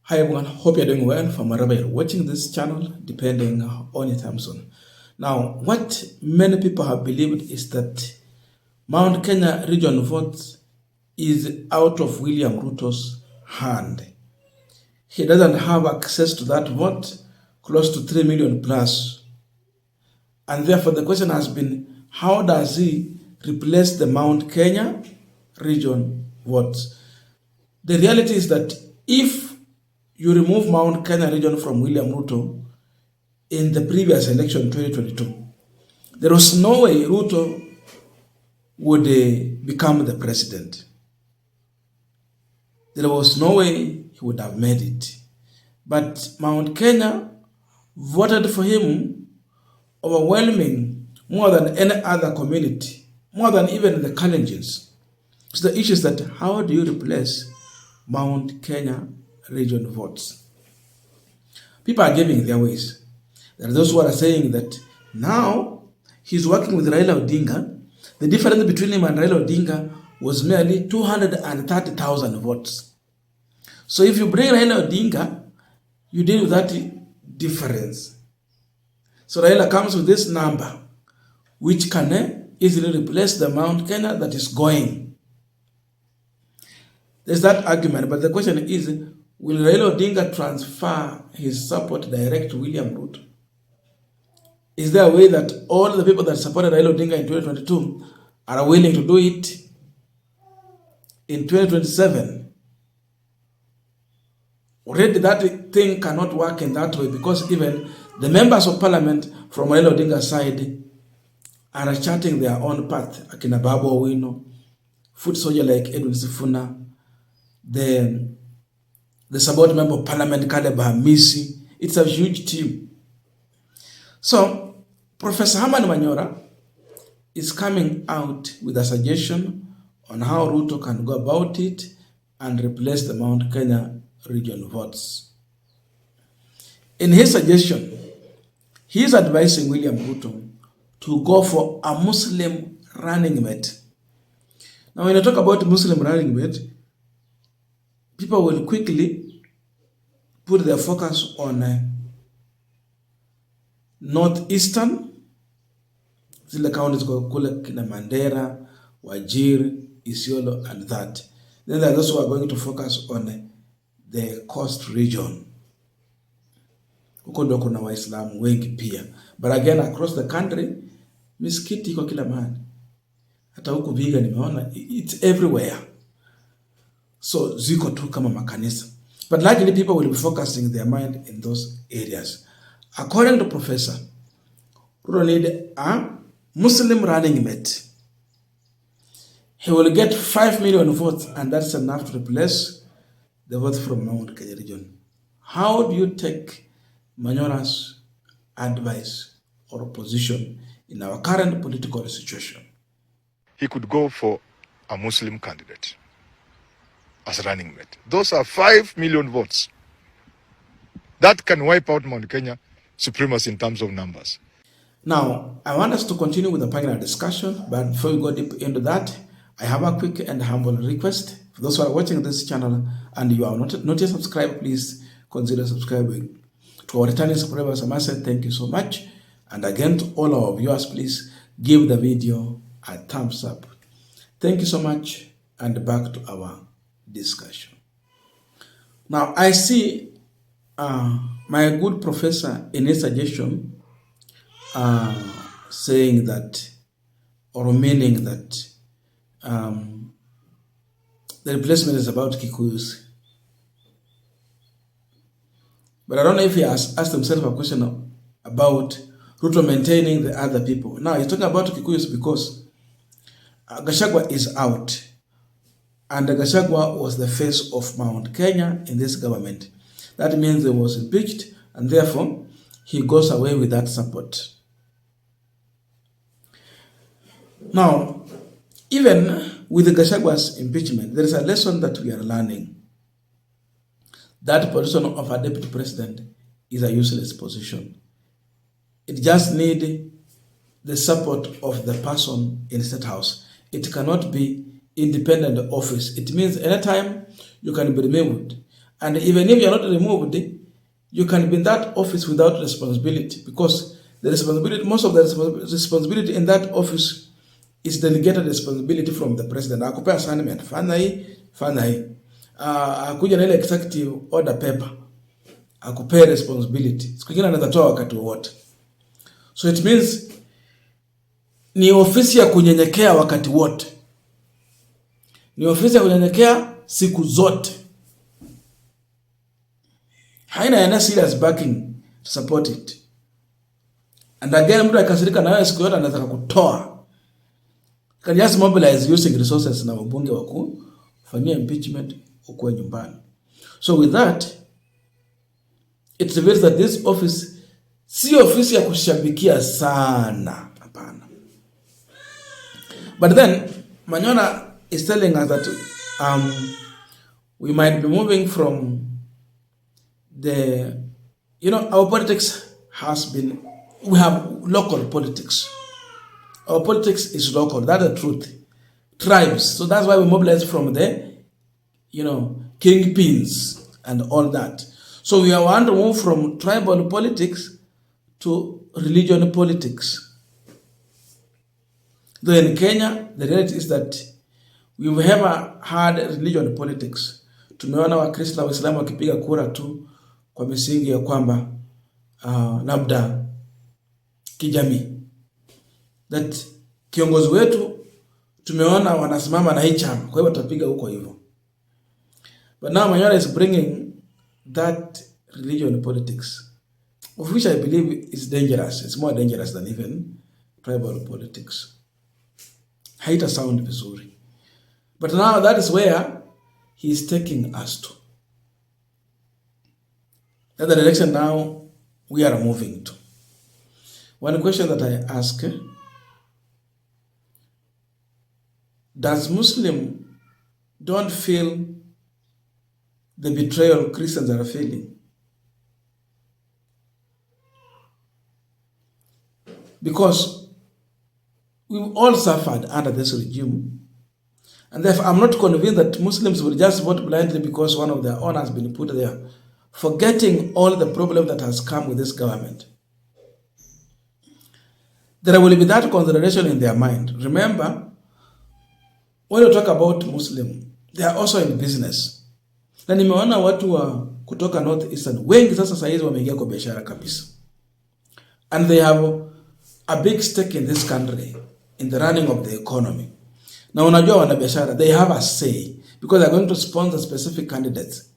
Hi everyone, hope you're doing well from wherever you're watching this channel, depending on your time zone. Now, what many people have believed is that Mount Kenya region vote is out of William Ruto's hand. He doesn't have access to that vote, close to 3 million plus. And therefore the question has been, how does he replace the Mount Kenya region votes? The reality is that if you remove Mount Kenya region from William Ruto in the previous election 2022, there was no way Ruto would become the president. There was no way he would have made it. But Mount Kenya voted for him overwhelming more than any other community, more than even the Kalenjins. So the issue is that how do you replace Mount Kenya region votes? People are giving their ways. There are those who are saying that now he's working with Raila Odinga. The difference between him and Raila Odinga was merely 230,000 votes. So if you bring Raila Odinga, you deal with that difference. So Raila comes with this number, which can easily replace the Mount Kenya that is going. There's that argument, but the question is, will Raila Odinga transfer his support direct to William Ruto? Is there a way that all the people that supported Raila Odinga in 2022 are willing to do it in 2027? Already that thing cannot work in that way, because even the members of parliament from Raila Odinga's side are charting their own path. Akina Babu Owino, foot soldier like Edwin Sifuna, the support member of parliament Caleb Hamisi. It's a huge team. So Professor Herman Manyora is coming out with a suggestion on how Ruto can go about it and replace the Mount Kenya region votes. In his suggestion, he is advising William Ruto to go for a Muslim running mate. Now, when I talk about Muslim running mate, people will quickly put their focus on northeastern, zile counties kule kina Mandera, Wajir, Isiolo, and that. Then there are those who are going to focus on the coast region. Huko ndo kuna Waislamu wengi pia. But again, across the country, misikiti iko kila mahali. Hata huku Viga nimeona, it's everywhere. So ziko tu kama makanisa. But largely people will be focusing their mind in those areas. According to Professor, Ruto need a Muslim running mate. He will get 5 million votes, and that's enough to replace the votes from Mount Kenya region. How do you take Manyora's advice or position in our current political situation? He could go for a Muslim candidate as running mate. Those are 5 million votes. That can wipe out Mount Kenya supremacy in terms of numbers. Now, I want us to continue with the panel discussion, but before we go deep into that, I have a quick and humble request. For those who are watching this channel and you are not yet subscribed, please consider subscribing. To our returning subscribers, I must say thank you so much. And again, to all our viewers, please give the video a thumbs up. Thank you so much, and back to our discussion. Now, I see my good professor in his suggestion saying that, or meaning that, the replacement is about Kikuyus. But I don't know if he has asked himself a question about Ruto maintaining the other people. Now, he's talking about Kikuyus because Gachagua is out. And Gachagua was the face of Mount Kenya in this government. That means he was impeached, and therefore he goes away with that support. Now, even with Gachagua's impeachment, there is a lesson that we are learning. That position of a deputy president is a useless position. It just needs the support of the person in the State House. It cannot be independent office. It means anytime you can be removed. And even if you're not removed, you can be in that office without responsibility, because the responsibility, most of the responsibility in that office is delegated responsibility from the president. Akupea assignment, fanya hii, fanya hii. Akuja na ile executive order paper, akupea responsibility. Siku nyingine anaweza toa wakati wowote. So it means ni ofisi ya kunyenyekea wakati wote. Ni ofisi ya kunyenyekea siku zote. Haina any serious backing to support it. And again, mtu akasirika na wewe siku yote anataka kutoa. Can just mobilize using resources na wabunge waku kufanyia impeachment huko nyumbani. So with that, it reveals that this office si ofisi ya kushabikia sana, hapana. But then Manyora is telling us that we might be moving from the, our politics has been, we have local politics. Our politics is local. That's the truth. Tribes. So that's why we mobilize from the, kingpins and all that. So we want to move from tribal politics to religion politics. Though in Kenya, the reality is that we've never had religion politics. Tumeona Wakristo na Waislamu wakipiga kura tu kwa misingi ya kwamba labda kijamii. That kiongozi wetu tumeona wanasimama na hii chama, kwa hiyo watapiga huko hivyo. But now Manyora is bringing that religion politics, of which I believe is dangerous. It's more dangerous than even tribal politics. Haita sound vizuri. But now that is where he is taking us to. That's the direction now we are moving to. One question that I ask, does Muslim don't feel the betrayal Christians are feeling? Because we've all suffered under this regime. And therefore, I'm not convinced that Muslims will just vote blindly because one of their own has been put there, forgetting all the problem that has come with this government. There will be that consideration in their mind. Remember, when you talk about Muslim, they are also in business. Na nimeona watu wa kutoka North Eastern wengi sasa saizi wameingia kwa biashara kabisa. And they have a big stake in this country, in the running of the economy. Na unajua wana biashara, they have a say because they are going to sponsor specific candidates.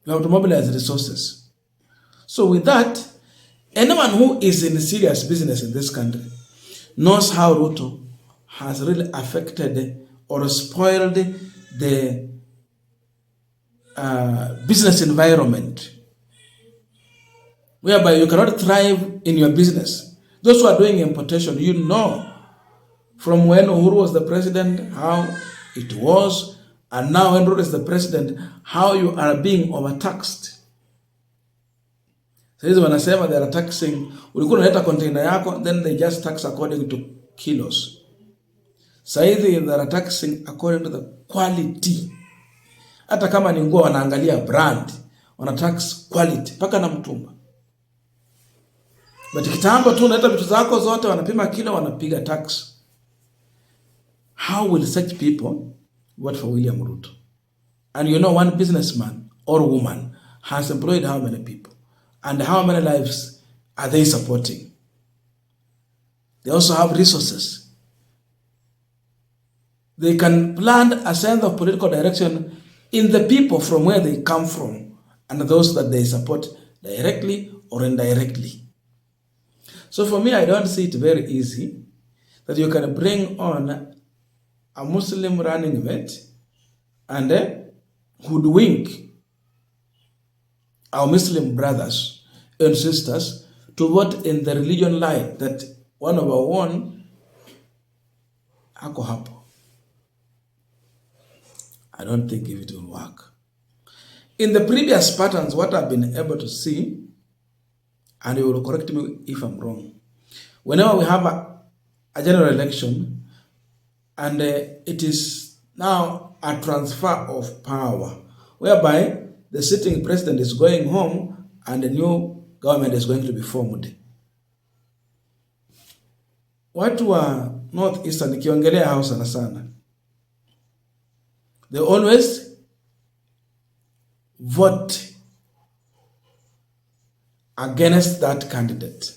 You have to mobilize resources. So with that, anyone who is in serious business in this country knows how Ruto has really affected or spoiled the business environment, whereby you cannot thrive in your business. Those who are doing importation, from when Uhuru was the president, how it was, and now when Ruto is the president, how you are being overtaxed. So wanasema they are taxing, ulikuwa unaleta container yako, then they just tax according to kilos. Saizi they are taxing according to the quality. Hata kama ni nguo wanaangalia brand, wana tax quality, paka na mtumba. But kitambo tu unaleta vitu zako zote, wanapima kilo, wanapiga tax. How will such people vote for William Ruto? And one businessman or woman has employed how many people? And how many lives are they supporting? They also have resources. They can plant a sense of political direction in the people from where they come from and those that they support directly or indirectly. So for me, I don't see it very easy that you can bring on a Muslim running mate and hoodwink our Muslim brothers and sisters to vote in the religion line that one of our own hako hapo. I don't think if it will work. In the previous patterns, what I've been able to see, and you will correct me if I'm wrong, whenever we have a general election, and it is now a transfer of power, whereby the sitting president is going home and the new government is going to be formed. Watu wa Northeastern nikiongelea hao sana sana, they always vote against that candidate.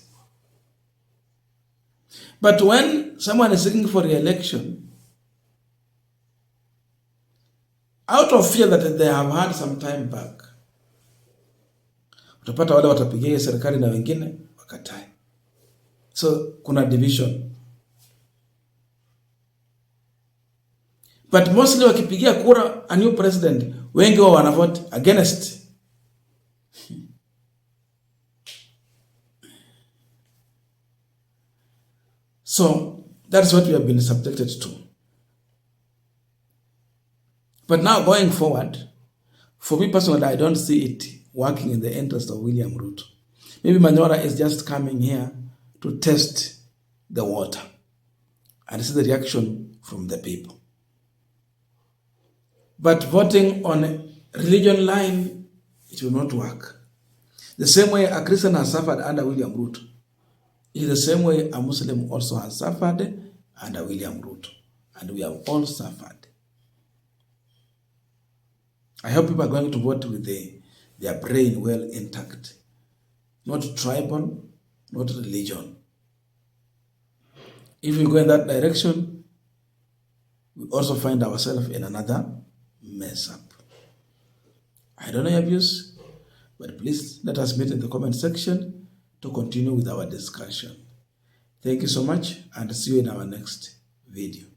But when someone is seeking for re-election, out of fear that they have had some time back, utapata wale watapigia serikali na wengine wakatai. So kuna division. But mostly wakipigia kura a new president, wengi wao wanavote against. So that's what we have been subjected to. But now going forward, for me personally, I don't see it working in the interest of William Ruto. Maybe Manyora is just coming here to test the water and see the reaction from the people. But voting on a religion line, it will not work. The same way a Christian has suffered under William Ruto, it is the same way a Muslim also has suffered under William Ruto. And we have all suffered. I hope people are going to vote with their brain well intact. Not tribal, not religion. If we go in that direction, we also find ourselves in another mess up. I don't know your views, but please let us meet in the comment section to continue with our discussion. Thank you so much and see you in our next video.